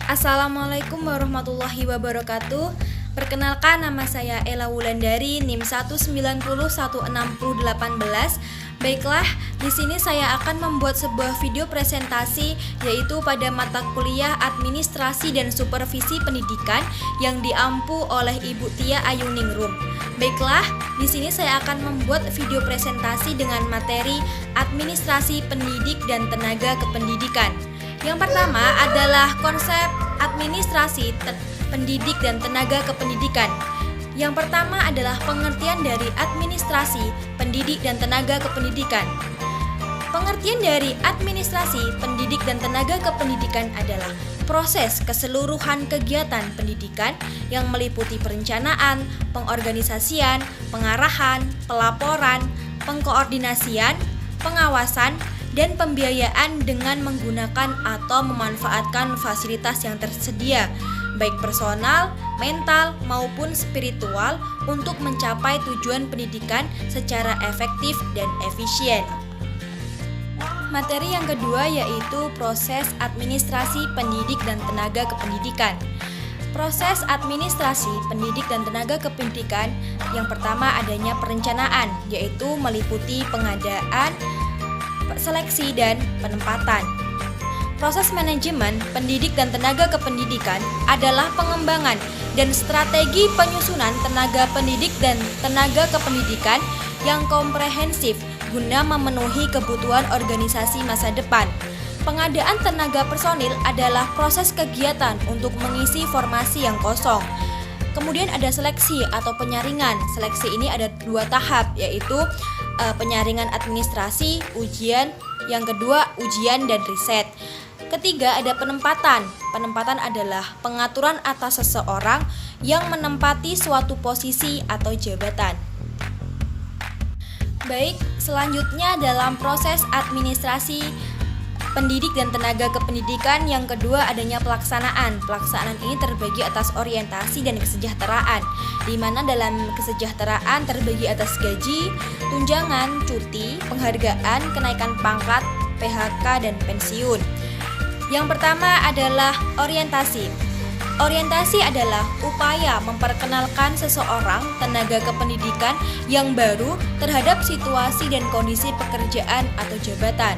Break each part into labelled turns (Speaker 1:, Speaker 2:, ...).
Speaker 1: Assalamualaikum warahmatullahi wabarakatuh. Perkenalkan, nama saya Ella Wulandari, NIM 1901618. Baiklah, di sini saya akan membuat sebuah video presentasi yaitu pada mata kuliah Administrasi dan Supervisi Pendidikan yang diampu oleh Ibu Tia Ayuningrum. Baiklah, di sini saya akan membuat video presentasi dengan materi Administrasi Pendidik dan Tenaga Kependidikan. Yang pertama adalah konsep administrasi pendidik dan tenaga kependidikan. Yang pertama adalah pengertian dari administrasi, pendidik dan tenaga kependidikan. Pengertian dari administrasi, pendidik dan tenaga kependidikan adalah proses keseluruhan kegiatan pendidikan yang meliputi perencanaan, pengorganisasian, pengarahan, pelaporan, pengkoordinasian, pengawasan, dan pembiayaan dengan menggunakan atau memanfaatkan fasilitas yang tersedia, baik personal, mental, maupun spiritual untuk mencapai tujuan pendidikan secara efektif dan efisien. Materi yang kedua yaitu proses administrasi pendidik dan tenaga kependidikan. Proses administrasi pendidik dan tenaga kependidikan yang pertama adanya perencanaan, yaitu meliputi pengadaan, seleksi dan penempatan. Proses manajemen pendidik dan tenaga kependidikan adalah pengembangan dan strategi penyusunan tenaga pendidik dan tenaga kependidikan yang komprehensif guna memenuhi kebutuhan organisasi masa depan. Pengadaan tenaga personil adalah proses kegiatan untuk mengisi formasi yang kosong. Kemudian ada seleksi atau penyaringan. Seleksi ini ada 2 tahap, yaitu penyaringan administrasi, ujian, yang kedua ujian dan riset. Ketiga ada penempatan. Penempatan adalah pengaturan atas seseorang yang menempati suatu posisi atau jabatan. Baik, selanjutnya dalam proses administrasi pendidik dan tenaga kependidikan yang kedua adanya pelaksanaan. Pelaksanaan ini terbagi atas orientasi dan kesejahteraan, di mana dalam kesejahteraan terbagi atas gaji, tunjangan, cuti, penghargaan, kenaikan pangkat, PHK, dan pensiun. Yang pertama adalah orientasi. Orientasi adalah upaya memperkenalkan seseorang tenaga kependidikan yang baru terhadap situasi dan kondisi pekerjaan atau jabatan.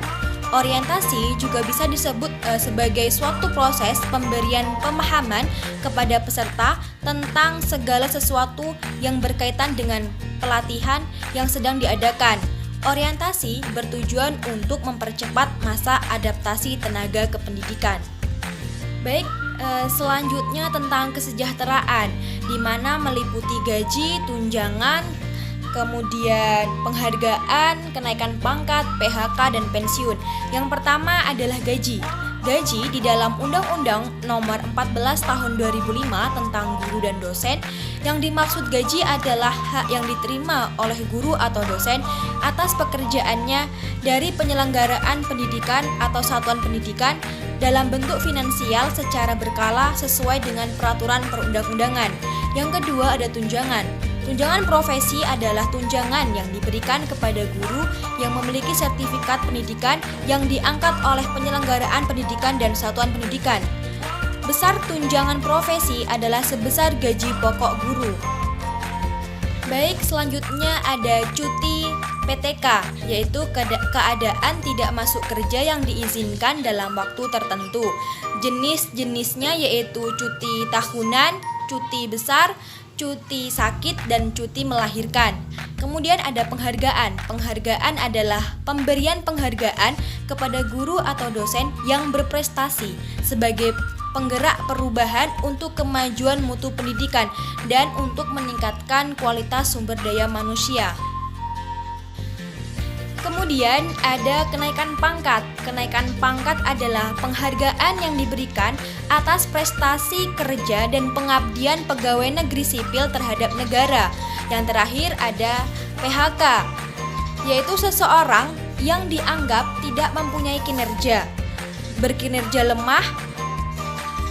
Speaker 1: Orientasi juga bisa disebut sebagai suatu proses pemberian pemahaman kepada peserta tentang segala sesuatu yang berkaitan dengan pelatihan yang sedang diadakan. Orientasi bertujuan untuk mempercepat masa adaptasi tenaga kependidikan. Baik, selanjutnya tentang kesejahteraan, di mana meliputi gaji, tunjangan, kemudian penghargaan, kenaikan pangkat, PHK, dan pensiun. Yang pertama adalah gaji. Gaji di dalam Undang-Undang Nomor 14 Tahun 2005 tentang guru dan dosen, yang dimaksud gaji adalah hak yang diterima oleh guru atau dosen atas pekerjaannya dari penyelenggaraan pendidikan atau satuan pendidikan dalam bentuk finansial secara berkala sesuai dengan peraturan perundang-undangan. Yang kedua ada tunjangan. Tunjangan profesi adalah tunjangan yang diberikan kepada guru yang memiliki sertifikat pendidikan yang diangkat oleh penyelenggaraan pendidikan dan satuan pendidikan. Besar tunjangan profesi adalah sebesar gaji pokok guru. Baik, selanjutnya ada cuti PTK, yaitu keadaan tidak masuk kerja yang diizinkan dalam waktu tertentu. Jenis-jenisnya yaitu cuti tahunan, cuti besar, cuti sakit, dan cuti melahirkan. Kemudian ada penghargaan. Penghargaan adalah pemberian penghargaan kepada guru atau dosen yang berprestasi sebagai penggerak perubahan untuk kemajuan mutu pendidikan dan untuk meningkatkan kualitas sumber daya manusia. Kemudian ada kenaikan pangkat. Kenaikan pangkat adalah penghargaan yang diberikan atas prestasi kerja dan pengabdian pegawai negeri sipil terhadap negara. Yang terakhir ada PHK, yaitu seseorang yang dianggap tidak mempunyai kinerja, berkinerja lemah.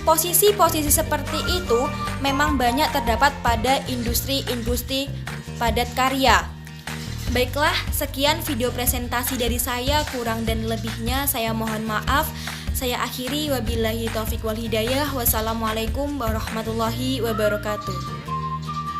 Speaker 1: Posisi-posisi seperti itu memang banyak terdapat pada industri-industri padat karya. Baiklah, sekian video presentasi dari saya, kurang dan lebihnya saya mohon maaf. Saya akhiri, wabillahi taufik wal hidayah. Wassalamualaikum warahmatullahi wabarakatuh.